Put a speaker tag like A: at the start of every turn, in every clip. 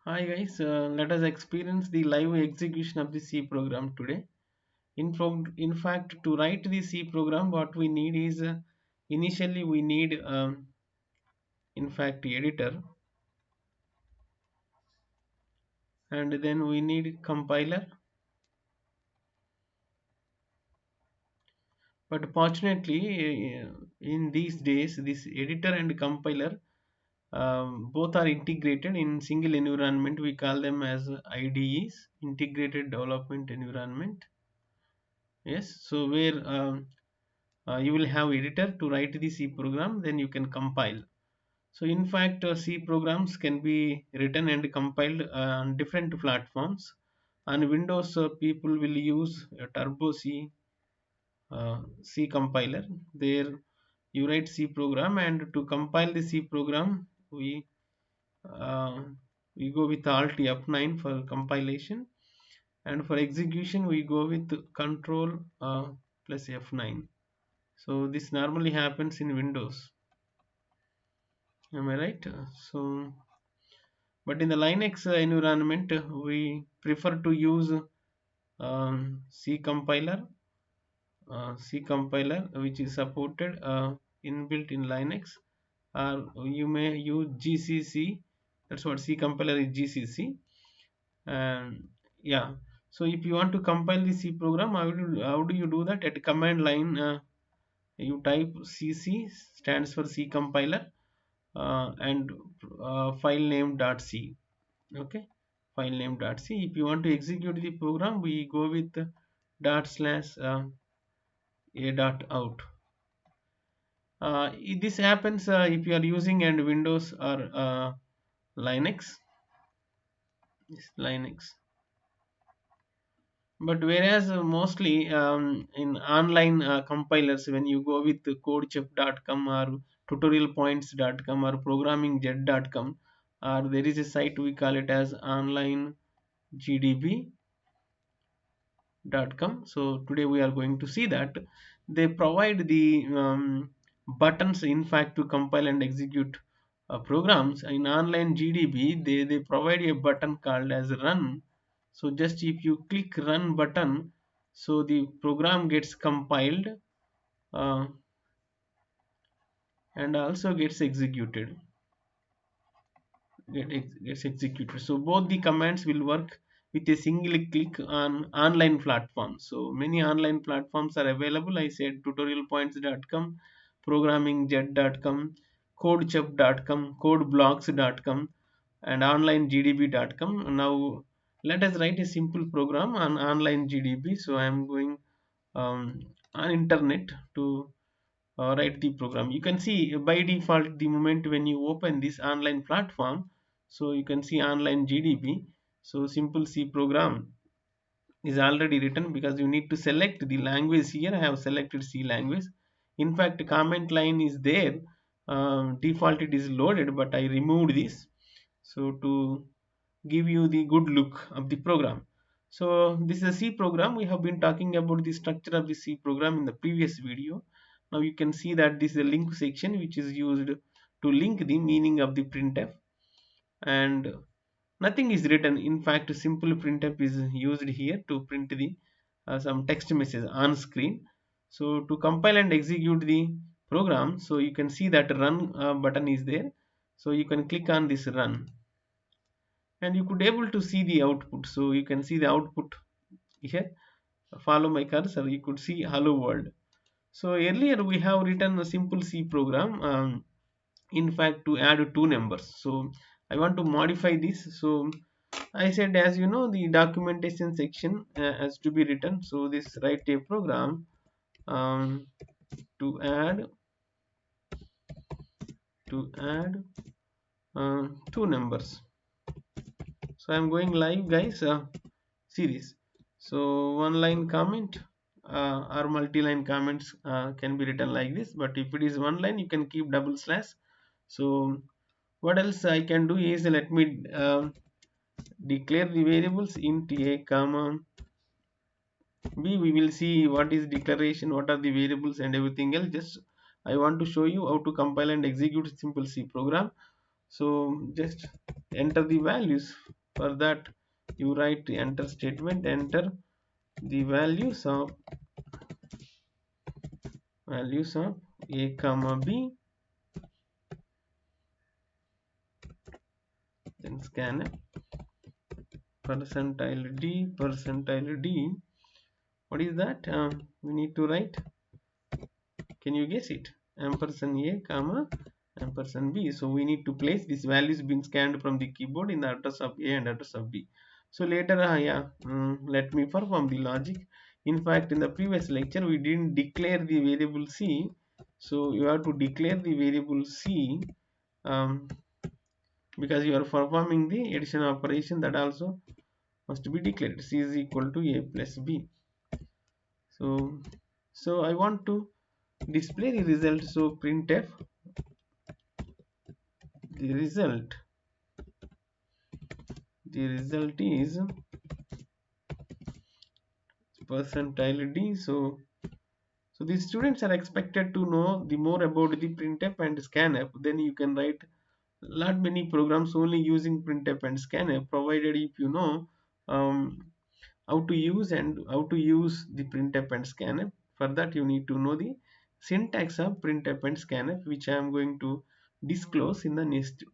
A: Hi guys, let us experience the live execution of the C program today. In fact, to write the C program, what we need is initially we need, in fact, editor, and then we need compiler. But fortunately, in these days, this editor and compiler both are integrated in single environment. We call them as IDEs, Integrated Development Environment. Yes, so where you will have editor to write the C program, then you can compile. So in fact, C programs can be written and compiled on different platforms. On Windows, people will use Turbo C, C compiler. There you write C program, and to compile the C program, uh, we go with Alt F9 for compilation, and for execution we go with Control plus F9. So this normally happens in Windows. Am I right? But in the Linux environment, we prefer to use C compiler, which is supported inbuilt in Linux, or you may use GCC. That's what C compiler is, GCC. And yeah, so if you want to compile the C program, how do you do that? At command line, you type CC stands for C compiler, and file name .c. Okay, file name .c. If you want to execute the program, we go with dot slash a dot out. This happens if you are using and Windows or Linux. Linux. But whereas mostly in online compilers, when you go with codechef.com or tutorialpoints.com or programmingjet.com, or there is a site we call it as online gdb.com. So today we are going to see that they provide the buttons, in fact, to compile and execute programs. In online gdb, they provide a button called as run. So just if you click run button, so the program gets compiled uh, and also gets executed. Gets executed. So both the commands will work with a single click on online platforms. So many online platforms are available. I said tutorialpoints.com, programmingjet.com, codechef.com, codeblocks.com, and onlinegdb.com. Now let us write a simple program on online gdb. So I am going on internet to write the program. You can see by default, the moment when you open this online platform, so you can see online gdb. So simple C program is already written, because you need to select the language. Here I have selected C language. In fact, comment line is there. Default it is loaded, but I removed this so to give you the good look of the program. So this is a C program. We have been talking about the structure of the C program in the previous video. Now you can see that this is a link section which is used to link the meaning of the printf, and nothing is written. In fact, simple printf is used here to print the some text message on screen. So to compile and execute the program, so you can see that run button is there. So you can click on this run, and you could able to see the output. So you can see the output here. Follow my cursor, you could see hello world. So earlier we have written a simple C program, in fact, to add two numbers. So I want to modify this. So I said, as you know, the documentation section has to be written. So this write a program um, to add two numbers. So I'm going live, guys. See this. So one line comment or multi-line comments can be written like this. But if it is one line, you can keep double slash. So what else I can do is, let me declare the variables int a comma b. We will see what is declaration, what are the variables, and everything else. Just I want to show you how to compile and execute simple C program. So just enter the values. For that, you write the enter statement, enter the values of a comma b, then scanf percentile d. What is that? We need to write, can you guess it? Ampersand a comma ampersand b. So we need to place these values being scanned from the keyboard in the address of a and address of b. So later, let me perform the logic. In fact, in the previous lecture we didn't declare the variable c, so you have to declare the variable c, um, because you are performing the addition operation, that also must be declared. C is equal to a plus b. So I want to display the result. So printf, the result the result is percentile d. So the students are expected to know the more about the printf and scanf. Then you can write lot many programs only using printf and scanf, provided if you know um, how to use the printf and scanf. For that, you need to know the syntax of printf and scanf, which I am going to disclose in the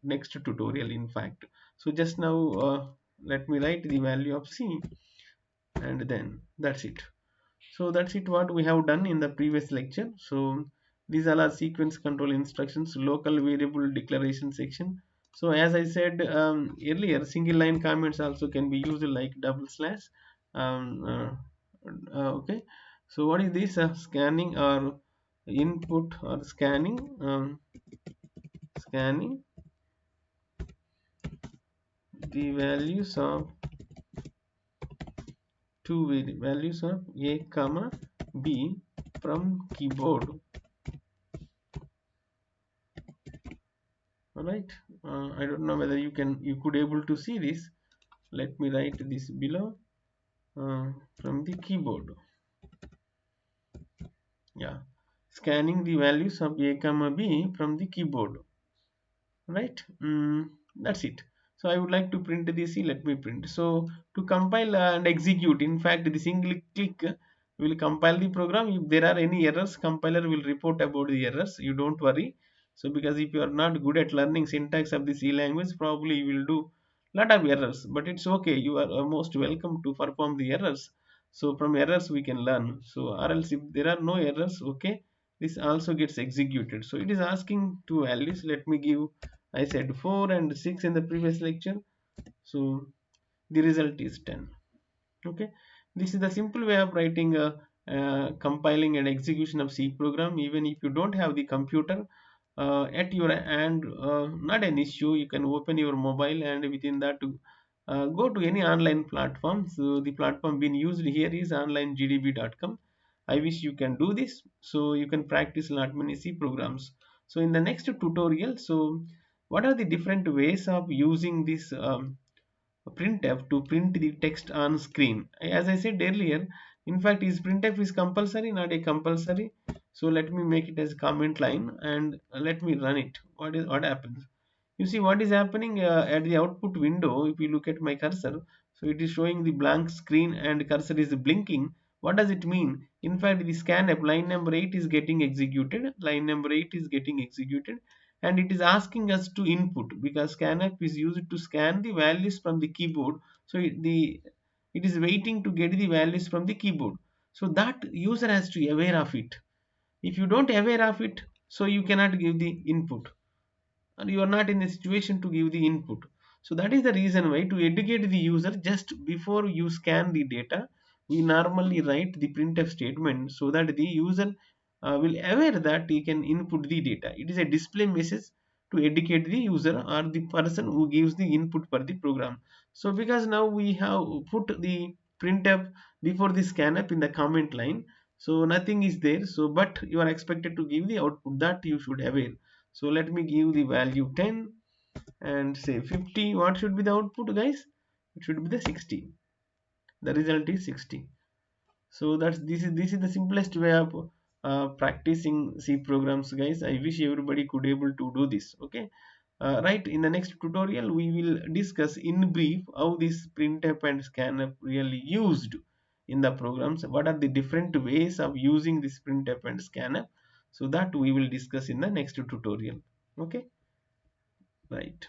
A: next tutorial, in fact. So just now, let me write the value of c, and then that's it. So that's it, what we have done in the previous lecture. So these are our sequence control instructions, local variable declaration section. So as I said earlier, single line comments also can be used like double slash. um, okay, so what is this? Scanning or input or scanning the values of values of a comma b from keyboard. All right. I don't know whether you could able to see this. Let me write this below. From the keyboard, yeah, scanning the values of a comma b from the keyboard, right? That's it. So I would like to print this. Let me print. So to compile and execute, in fact the single click will compile the program. If there are any errors, compiler will report about the errors, you don't worry. So because if you are not good at learning syntax of the C language, probably you will do lot of errors, but it's okay, you are most welcome to perform the errors. So from errors we can learn. So or else if there are no errors, okay, this also gets executed. So it is asking two values. Let me give, I said 4 and 6 in the previous lecture. So the result is 10. Okay, this is the simple way of writing a compiling and execution of C program. Even if you don't have the computer at your hand, not an issue, you can open your mobile and within that go to any online platform. So the platform being used here is onlinegdb.com. I wish you can do this, so you can practice lot many C programs. So in the next tutorial, so what are the different ways of using this printf to print the text on screen? As I said earlier, in fact, is printf is compulsory, not a compulsory? So let me make it as comment line and let me run it. What happens? You see what is happening at the output window. If you look at my cursor, so it is showing the blank screen and cursor is blinking. What does it mean? In fact, the scanf line number 8 is getting executed. Line number 8 is getting executed, and it is asking us to input, because scanf is used to scan the values from the keyboard. So it is waiting to get the values from the keyboard. So that user has to be aware of it. If you don't aware of it, so you cannot give the input, and you are not in a situation to give the input. So that is the reason why, to educate the user, just before you scan the data, we normally write the printf statement, so that the user will aware that he can input the data. It is a display message to educate the user or the person who gives the input for the program. So because now we have put the printf before the scanf in the comment line, so nothing is there. So but you are expected to give the output, that you should aware. So let me give the value 10 and say 50. What should be the output, guys? It should be the 60. The result is 60. So this is the simplest way of practicing C programs, guys. I wish everybody could able to do this. Okay. Right, in the next tutorial we will discuss in brief how this printf and scanf really used in the programs, what are the different ways of using this printf and scanf. So that we will discuss in the next tutorial. Okay, right.